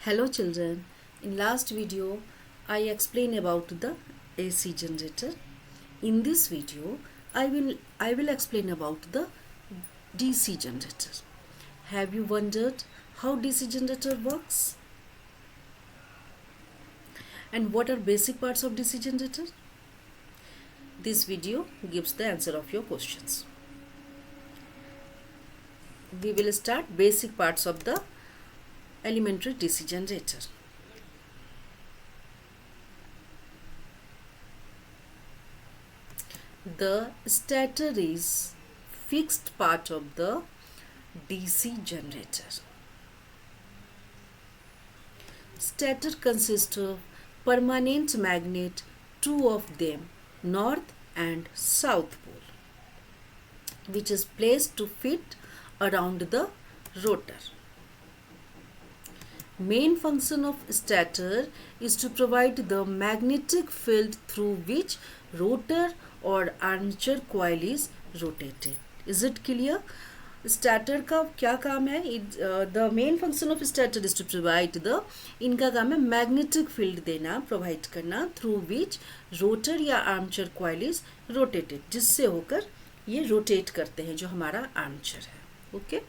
Hello children, in last video I explained about the AC generator. In this video I will explain about the DC generator. Have you wondered how DC generator works? And what are basic parts of DC generator? This video gives the answer of your questions. We will start basic parts of the elementary DC generator. The stator is fixed part of the DC generator. Stator consists of permanent magnet, two of them, north and south pole, which is placed to fit around the rotor. Main function of stator is to provide the magnetic field through which rotor or armature coil is rotated. Is it clear? Stator का क्या काम है? The main function of stator is to provide the इनका काम है magnetic field देना, provide करना through which rotor या आर्मचर कॉइल इज रोटेटेड, जिससे होकर ये रोटेट करते हैं जो हमारा आर्मचर है. Okay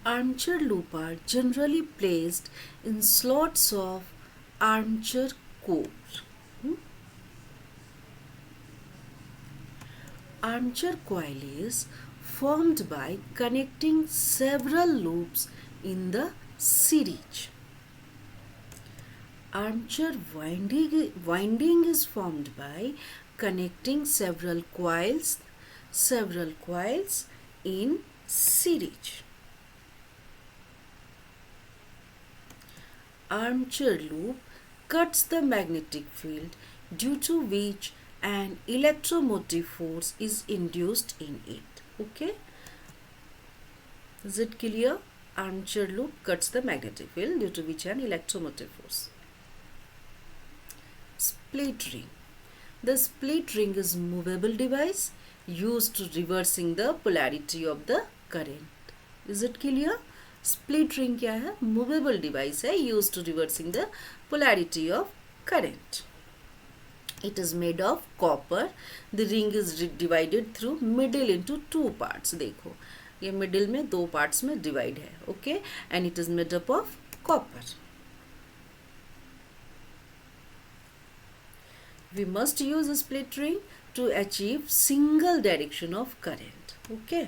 Armature loop are generally placed in slots of armature core. Armature coil is formed by connecting several loops in the series. Armature winding is formed by connecting several coils in series. Armature loop cuts the magnetic field due to which an electromotive force is induced in it. Okay, is it clear? Armature loop cuts the magnetic field due to which an electromotive force. Split ring. The split ring is movable device used to reversing the polarity of the current. Is it clear? Split ring क्या है? Movable device है use to reversing the polarity of current. It is made of copper. The ring is divided through middle into two parts. देखो ये middle में दो parts में divide है. Okay, and it is made up of copper. We must use a split ring to achieve single direction of current. Okay.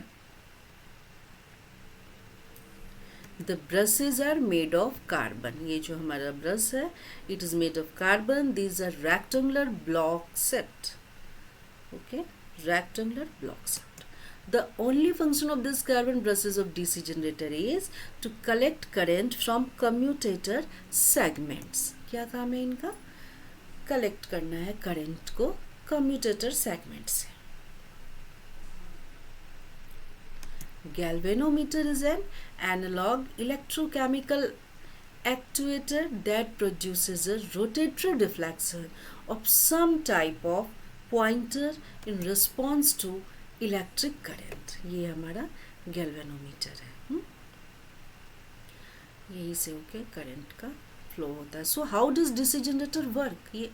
The brushes are made of carbon. ये जो हमारा brush है, it is made of carbon. These are rectangular block set. Okay, rectangular block set. The only function of this carbon brushes of DC generator is to collect current from commutator segments. क्या काम है इनका? Collect करना है current को commutator segment से. Galvanometer is an analog electrochemical actuator that produces a rotatory deflection of some type of pointer in response to electric current. ये हमारा galvanometer है. यही से होके करंट का फ्लो होता है. So how does DC generator work? ये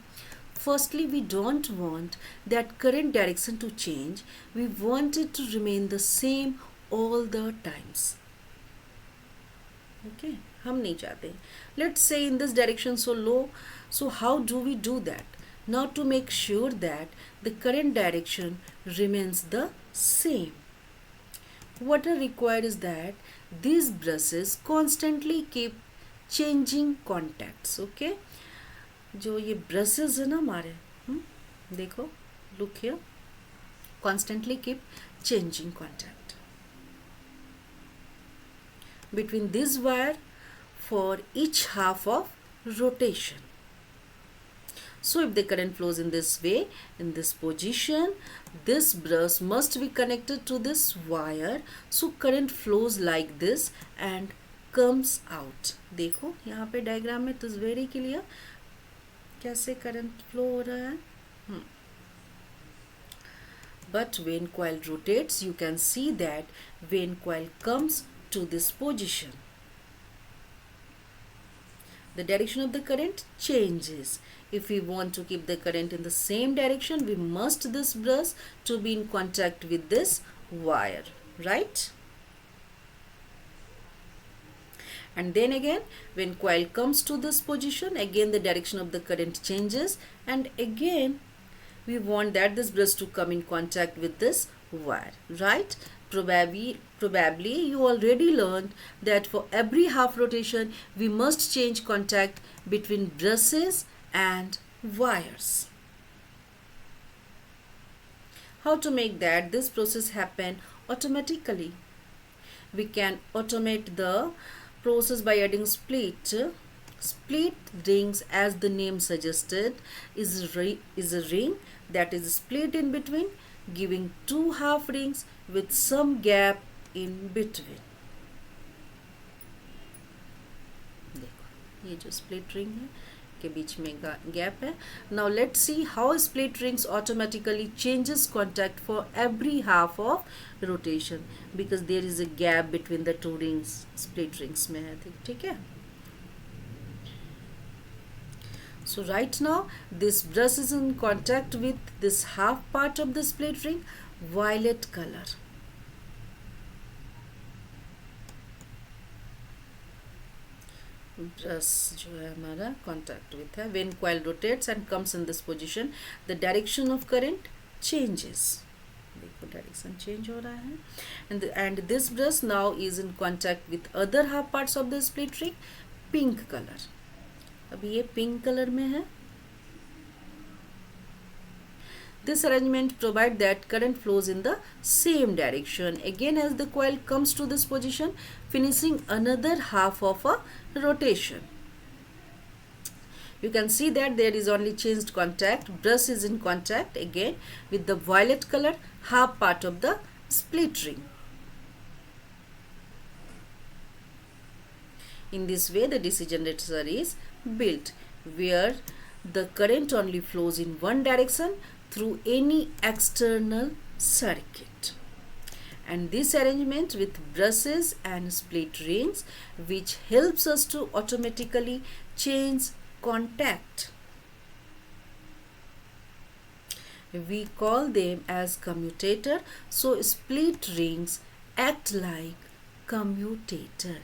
firstly, we don't want that current direction to change. We want it to remain the same all the times. Okay, हम नहीं चाहते. Let's say in this direction so low. So how do we do that? Now to make sure that the current direction remains the same, what are required is that these brushes constantly keep changing contacts. Okay, जो ये brushes है ना हमारे, देखो, look here, constantly keep changing contact between this wire for each half of rotation. So if the current flows in this way, in this position, this brush must be connected to this wire. So current flows like this and comes out. देखो यहाँ पे diagram में, it is very clear. कैसे current flow हो रहा है. But when coil rotates, you can see that when coil comes to this position, the direction of the current changes. If we want to keep the current in the same direction, we must this brush to be in contact with this wire, right? And then again, when coil comes to this position, again the direction of the current changes, and again we want that this brush to come in contact with this wire, right? Probably you already learned that for every half rotation we must change contact between brushes and wires. How to make that this process happen automatically? We can automate the process by adding split. Split rings, as the name suggested, is a ring that is split in between, giving two half rings with some gap in between. देखो ये जो split ring है के बीच में gap है. Now let's see how split rings automatically changes contact for every half of rotation, because there is a gap between the two rings. Split rings में है, ठीक है. So right now this brush is in contact with this half part of the split ring, violet color. Brush जो है हमारा contact with है. When coil rotates and comes in this position, the direction of current changes. देखो direction change हो रहा है. And this brush now is in contact with other half parts of the split ring, pink color. अभी ये pink colour में है. This arrangement provides that current flows in the same direction again as the coil comes to this position, finishing another half of a rotation. You can see that there is only changed contact. Brush is in contact again with the violet color half part of the split ring. In this way, the DC generator is built, where the current only flows in one direction through any external circuit. And this arrangement with brushes and split rings, which helps us to automatically change contact. We call them as commutator. So split rings act like commutator.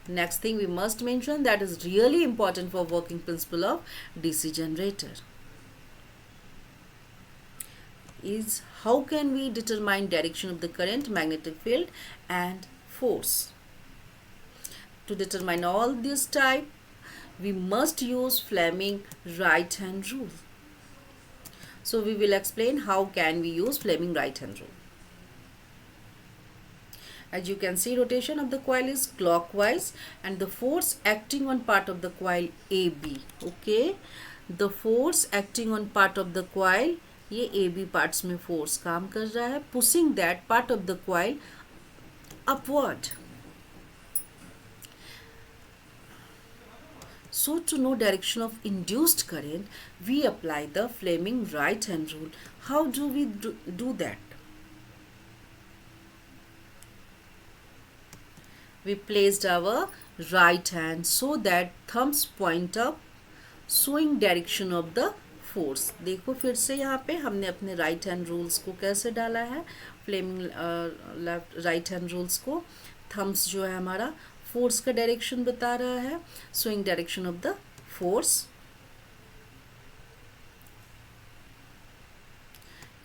Next thing we must mention that is really important for working principle of DC generator is how can we determine direction of the current, magnetic field and force. To determine all this type, we must use Fleming right hand rule. So we will explain how can we use Fleming right hand rule. As you can see, rotation of the coil is clockwise and the force acting on part of the coil AB. Okay, the force acting on part of the coil, ये AB parts में force काम कर रहा है, pushing that part of the coil upward. So to know direction of induced current, we apply the Fleming right hand rule. How do we do that? We placed our right hand so that thumbs point up, showing direction of the force. देखो फिर से यहाँ पे हमने अपने right hand rules को कैसे डाला है. Fleming left right hand rules को, थम्स जो है हमारा फोर्स का डायरेक्शन बता रहा है, showing direction of the force.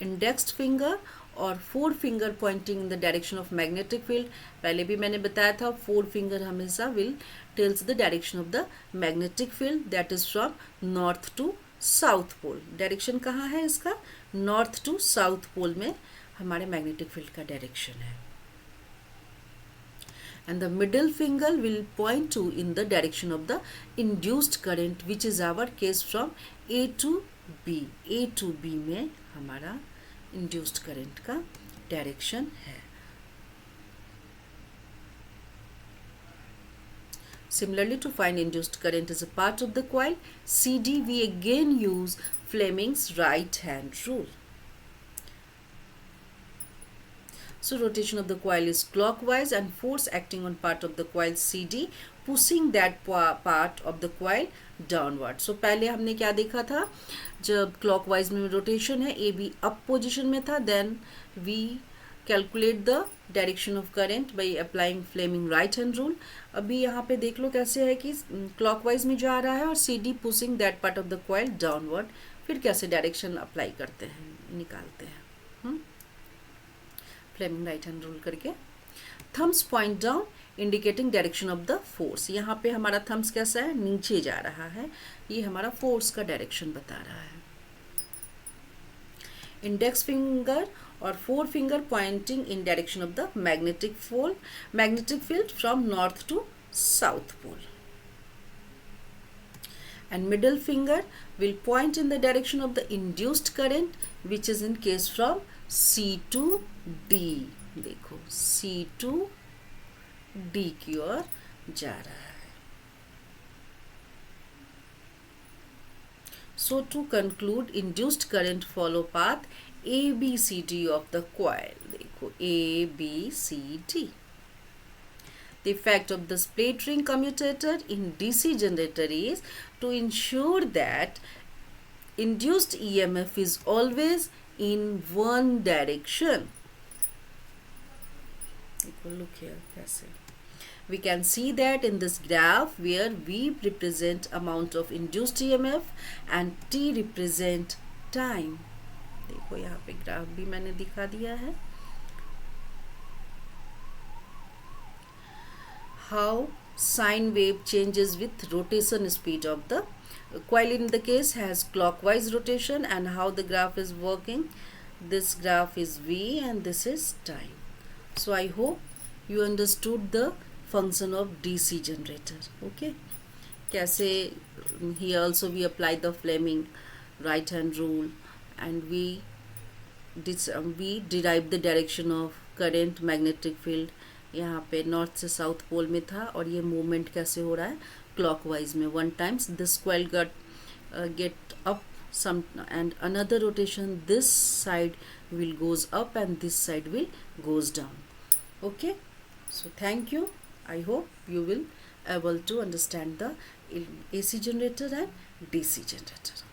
Indexed finger और four finger pointing in the direction of magnetic field. पहले भी मैंने बताया था फोर फिंगर हमेशा will tells the direction of the magnetic field, that is from north to south pole. डायरेक्शन कहाँ है इसका? नॉर्थ टू साउथ पोल में हमारे मैग्नेटिक फील्ड का डायरेक्शन है. And the middle finger will point to in the direction of the induced current, which is our case from A to B. A to B में हमारा induced current का direction है. Similarly, to find induced current as a part of the coil CD, we again use Fleming's right hand rule. So rotation of the coil is clockwise and force acting on part of the coil CD pushing that part of the coil downward. So पहले हमने क्या देखा था, जब clockwise में rotation है, A B up position में था, then we calculate the direction of current by applying Fleming right hand rule. अभी यहाँ पे देख लो कैसे है कि clockwise में जा रहा है और CD pushing that part of the coil downward. फिर कैसे direction apply करते हैं, निकालते हैं. Fleming right hand rule करके. Thumbs point down indicating direction of the force. यहाँ पे हमारा thumbs कैसा है, नीचे जा रहा है, ये हमारा force का direction बता रहा है. Index finger or forefinger pointing in direction of the magnetic field from north to south pole. And middle finger will point in the direction of the induced current, which is in case from C to D. देखो C to D की ओर जा रहा है. So to conclude, induced current follow path ABCD of the coil. देखो ABCD. The effect of the split ring commutator in DC generator is to ensure that induced EMF is always in one direction. Look here, कैसे. We can see that in this graph where V represent amount of induced EMF and T represent time. देखो यहाँ पे graph भी मैंने दिखा दिया है. How sine wave changes with rotation speed of the coil in the case has clockwise rotation, and how the graph is working. This graph is V and this is time. So I hope you understood the function of DC generator. Okay, कैसे here also we apply the Fleming right hand rule and we derive the direction of current magnetic field. यहाँ पे north से south pole में था और ये movement कैसे हो रहा है, क्लॉकवाइज में. One times this coil get up some and another rotation this side will goes up and this side will goes down. Okay, so thank you. I hope you will able to understand the AC generator and DC generator.